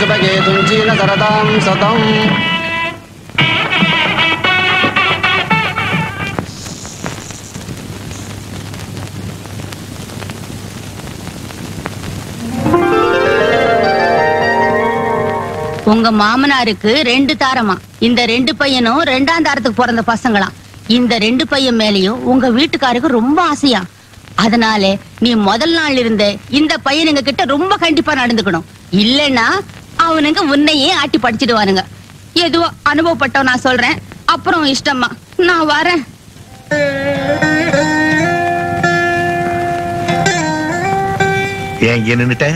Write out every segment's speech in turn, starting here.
சுபகே துஞ்சீன சரதாம் சதம். உங்க மாமனாருக்கு 2 தாரமா. இந்த 2 பையனும் 2ஆம் தாரத்துக்கு பிறந்த பசங்களாம். இந்த 2 பையன் மேலயும் உங்க வீட்டுக்காருக்கு ரொம்ப ஆசையா. அதனால நீ முதல் நாள் இருந்த இந்த பையனுங்க கிட்ட ரொம்ப கண்டிப்பா நடந்துக்கணும். இல்லன்னா அவனுங்க உன்னையே ஆட்டி படிச்சிடுவானுங்க. எதுவோ அனுபவப்பட்டோம் நான் சொல்றேன். அப்புறம் இஷ்டமா நான் வரேன். ஏன் இங்க நின்னுட்ட?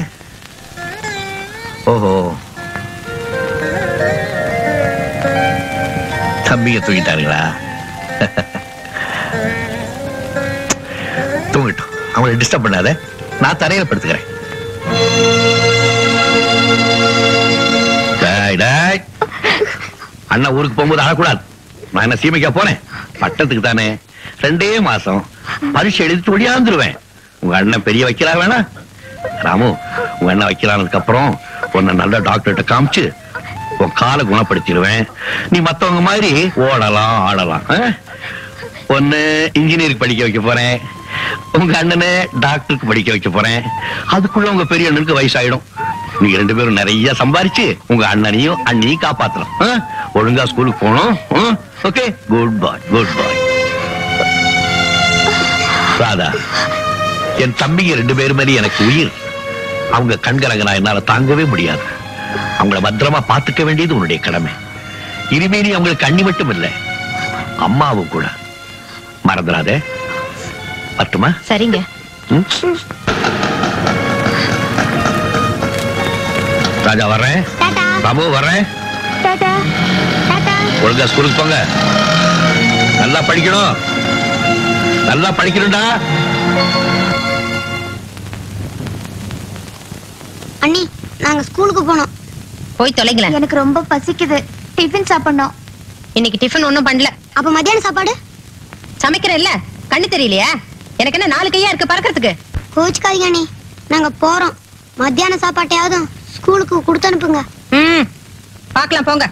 ஓஹோ, தம்பிய தூங்கிட்டாருங்களா? தூங்கட்டும், அவங்களை டிஸ்டர்ப் பண்ணாத. நான் தரையில படுத்துக்கிறேன். அண்ணா ஊருக்கு போகும்போது அழக்கூடாது. நான் என்ன சீமைக்கா போனேன்? பட்டத்துக்கு தானே. 2 மாசம் பரீட்சை எழுதிட்டு ஒடியாந்துருவேன். உங்க அண்ணன் பெரிய வைக்கிறா வேணா? ராமு, உங்க அண்ணன் வைக்கிறானதுக்கு அப்புறம் உன்னை நல்ல டாக்டர்கிட்ட காமிச்சு உன் காலை குணப்படுத்திடுவேன். நீ மத்தவங்க மாதிரி ஓடலாம் ஆடலாம். ஒன்னு இன்ஜினியருக்கு படிக்க வைக்க போறேன், உங்க அண்ணனை டாக்டருக்கு படிக்க வைக்க போறேன். அதுக்குள்ள உங்க பெரிய அண்ணனுக்கு வயசாயிடும். நீங்க 2 பேரும் நிறைய சம்பாரிச்சு உங்க அண்ணனையும் அண்ணியும் காப்பாத்தலாம். ஒழுங்கா ஸ்கூலுக்கு போகணும். ஓகே, குட் பாய், குட் பாய். ராதா, என் தம்பிங்க 2 பேரும் மேலே எனக்கு உயிர். அவங்க கண்கலங்கனா என்னால தாங்கவே முடியாது. அவங்கள பத்திரமா பாத்துக்க வேண்டியது உன்னுடைய கடமை. இனிமே நீ அவங்களுக்கு அண்ணி மட்டும் இல்ல, அம்மாவும் கூட. மறந்துடாதே. பட்டுமா? சரிங்க. ராஜா வர்றேன். ராமு வர்றேன். ஒழுங்கா ஸ்கூலுக்கு போங்க. நல்லா படிக்கணும், நல்லா படிக்கணும்டா. அண்ணி, நாங்க ஸ்கூலுக்கு போனோம். போய் தொலைங்களேன். எனக்கு ரொம்ப பசிக்குது. டிஃபன் சாப்பிடணும். இன்னைக்கு டிஃபன் ஒண்ணும் பண்ணல. அப்ப மத்தியான சாப்பாடு சமைக்கிறேன் இல்ல, கண்ணு தெரியலையா? எனக்கு என்ன 4 கையா இருக்கு பறக்கிறதுக்கு? கோச்சுக்காதீங்க அண்ணி, நாங்க போறோம். மத்தியான சாப்பாட்டையாவது ஸ்கூலுக்கு கொடுத்து அனுப்புங்க. பாக்கலாம் போங்க.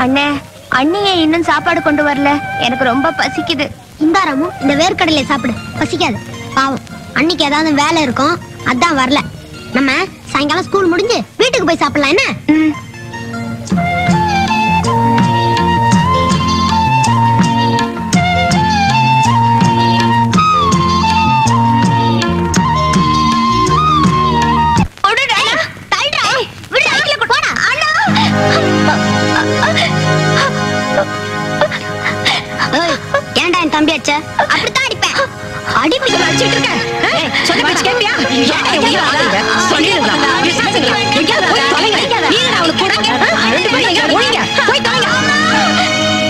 அண்ணே, அண்ணியே இன்னும் சாப்பாடு கொண்டு வரல. எனக்கு ரொம்ப பசிக்குது. இந்தாராமு, இந்த வேர்க்கடலை சாப்பிடு, பசிக்காது. பாவம், அன்னைக்கு ஏதாவது வேலை இருக்கும், அதான் வரல. நம்ம சாயங்காலம் ஸ்கூல் முடிஞ்சு வீட்டுக்கு போய் சாப்பிடலாம். என்ன? ஏன்டா என் தம்பி அச்ச? அப்படித்தான் அடிப்பேன். அடிப்பீங்க அடிச்சிட்டு இருக்கேன். சொன்ன பேச்சு கேட்டியா?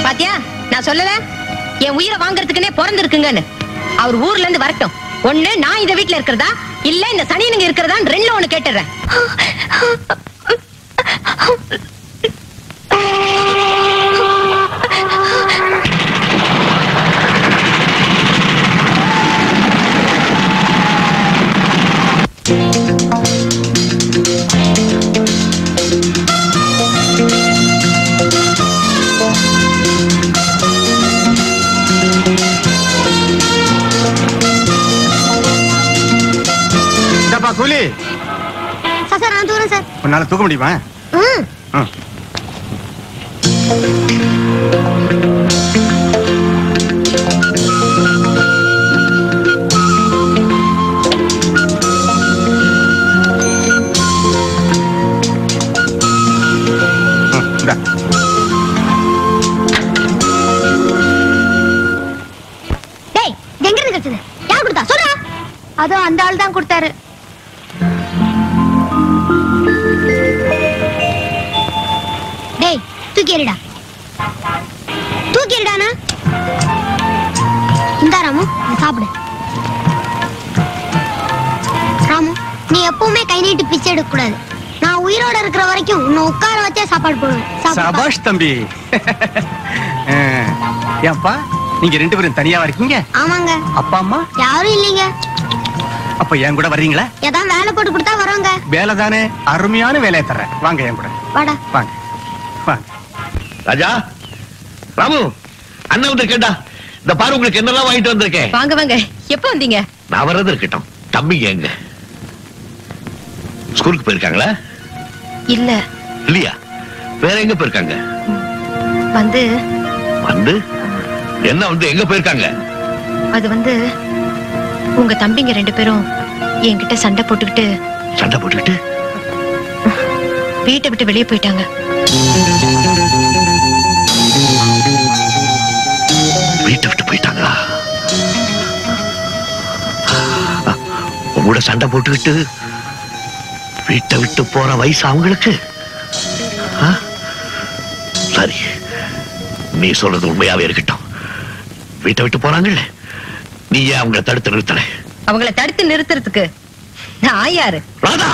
பாத்தியா, நான் சொல்லல என் உயிரை வாங்கறதுக்குன்னே பிறந்திருக்குங்கன்னு. அவர் ஊர்ல இருந்து வரட்டும். ஒண்ணு நான் இந்த வீட்டுல இருக்கிறதா, இல்ல இந்த சனியனுங்க இருக்கிறதா 2ல ஒண்ணு கேட்டுறேன். கூலி சார், நான் தூரம் சார். உன்னால தூக்க முடியுமா? டேய், எங்க இருந்து கிடைச்சது? யார் கொடுத்தா சொல்றா? அதோ அந்த ஆள் தான் கொடுத்தாரு. டேய், தூக்கி எறிடா, தூக்கி எறிடானா. இந்த ராமு, சாப்பிடு. ராமு, நீ எப்பவுமே கை நீட்டு பிச்சை எடுக்க கூடாது. நான் உயிரோட இருக்கிற வரைக்கும் உன்னை உட்கார வச்சே சாப்பாடு போடுவேன். சபாஷ் தம்பி. ஏன்பா நீங்க 2 பேரும் தனியாவா இருக்கீங்க? ஆமாங்க. அப்பா அம்மா யாரும் இல்லைங்க. அப்ப என் கூட வர்றீங்களா? ஏதாவது வேலை போட்டு கொடுத்தா வரோங்க. வேலை தானே, அருமையான வேலையை தர்றேன். வாங்க என் கூட. வாடா. வாங்க வாங்க. ராஜா, ராமு, அண்ணன் வந்து கேட்டா இந்த பாரு உங்களுக்கு என்னெல்லாம் வாங்கிட்டு வந்திருக்கேன். வாங்க வாங்க. எப்ப வந்தீங்க? நான் வர்றது இருக்கட்டும், தம்பிங்க எங்க? ஸ்கூலுக்கு போயிருக்காங்களா? இல்ல. இல்லையா? வேற எங்க போயிருக்காங்க? வந்து வந்து என்ன வந்து எங்க போயிருக்காங்க? அது வந்து உங்க தம்பிங்க 2 பேரும் என்கிட்ட சண்டை போட்டுக்கிட்டு வீட்டை விட்டு வெளியே போயிட்டாங்க. வீட்டை விட்டு போயிட்டாங்களா? உங்களோட சண்டை போட்டுக்கிட்டு வீட்டை விட்டு போற வயசு அவங்களுக்கு? சரி, நீ சொல்றது உண்மையாவே இருக்கட்டும். வீட்டை விட்டு போறாங்கல்ல, நீ ஏன் அவங்கள தடுத்து நிறுத்தல? அவங்கள தடுத்து நிறுத்துறதுக்கு நான் யாரு? ராதா,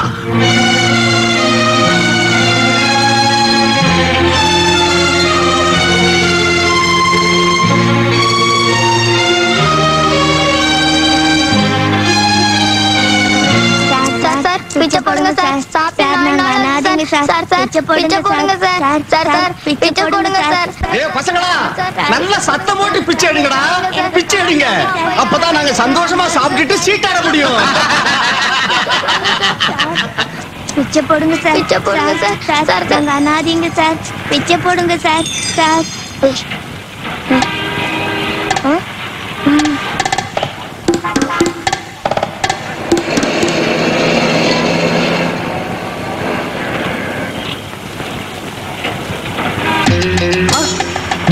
பிச்சை போடுங்க சார். சாப்பிடுங்க சார். பிச்சை போடுங்க சார். சார் பிச்சை போடுங்க சார். ஏய் பசங்களா, நல்ல சத்தம் போட்டு பிச்சை எடுங்கடா. பிச்சை எடுங்க, அப்பதான் நாங்க சந்தோஷமா சாப்பிட்டுட்டு சீட்டாட முடியும். பிச்சை போடுங்க சார். பிச்சை போடுங்க சார். சார் நாங்க அனாதைங்க சார். பிச்சை போடுங்க சார். சார்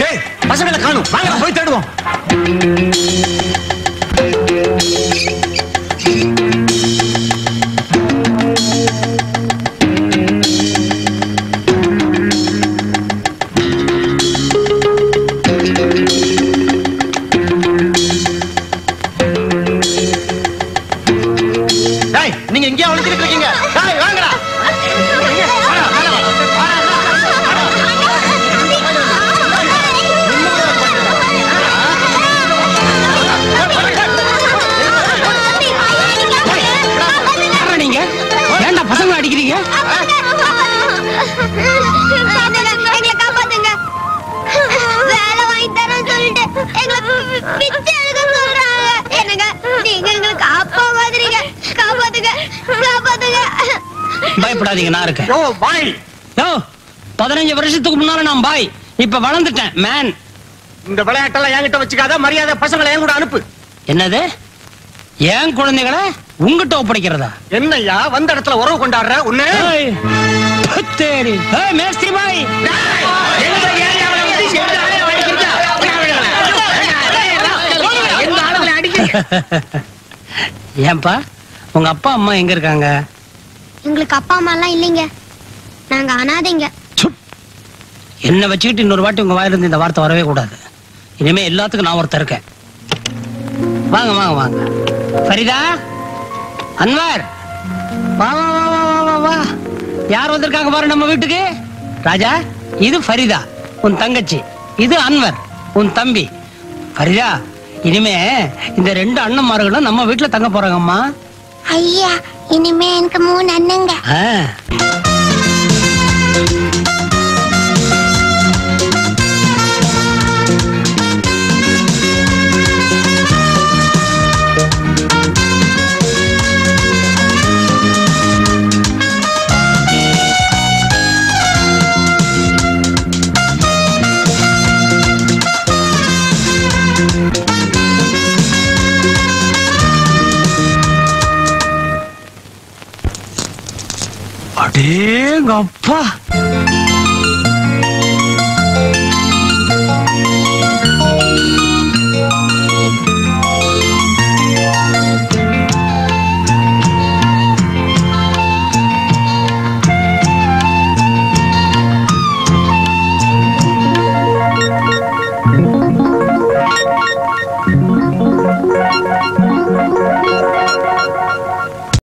டேய் பசங்களை காணோம், வாங்க போய் தேடுவோம். டேய் நீங்க எங்கேயா ஒளிஞ்சிட்டு இருக்கீங்க? டேய் வாங்கடா. பசங்க அடிக்கிறீங்க? எங்களை காப்பாத்துங்க. வேலை வாங்கி தரேன்னு சொல்லிட்டு எங்களை பிச்சை எடுக்க சொல்றாங்க. என்னங்க நீங்க எங்களை காப்பாத்துறீங்க. காப்பாத்துங்க, காப்பாத்துங்க. பயப்படாதீங்க, நான் இருக்கேன். ஓ பாய். யோ 15 வருஷத்துக்கு முன்னால நான் பாய், இப்ப வளர்ந்துட்டேன் மேன். இந்த விளையாட்டெல்லாம் என்கிட்ட வச்சுக்காத, மரியாதை பசங்களை என் கூட அனுப்பு. என்னது? ஏன் குழந்தைகளை உங்ககிட்ட ஒப்படைக்கிறதா? என்னய்யா வந்த இடத்துல உறவு கொண்டாடுற உன்னை? தேடி மேஸ்திரி பாய், ஏன்பா உங்க அப்பா அம்மா எங்க இருக்காங்க? எங்களுக்கு அப்பா அம்மா எல்லாம் இல்லைங்க, நாங்க அனாதைங்க. என்ன வச்சுக்கிட்டு இன்னொரு வாட்டி உங்க வாயிலிருந்து இந்த வார்த்தை வரவே கூடாது. இனிமே எல்லாத்துக்கும் நான் ஒருத்தர் இருக்கேன். வாங்க வாங்க வாங்க. ஃபரிதா, அன்வர், வா வா வா வா வா வா. யார் வந்திருக்காங்க பாரு நம்ம வீட்டுக்கு. ராஜா, இது ஃபரிதா உன் தங்கச்சி, இது அன்வர் உன் தம்பி. ஃபரிதா, இனிமே இந்த 2 அண்ணன்மார்களும் நம்ம வீட்டுல தங்க போறாங்கம்மா. ஐயா, இனிமே எனக்கு 3 அண்ணங்க. அடேங்கப்பா,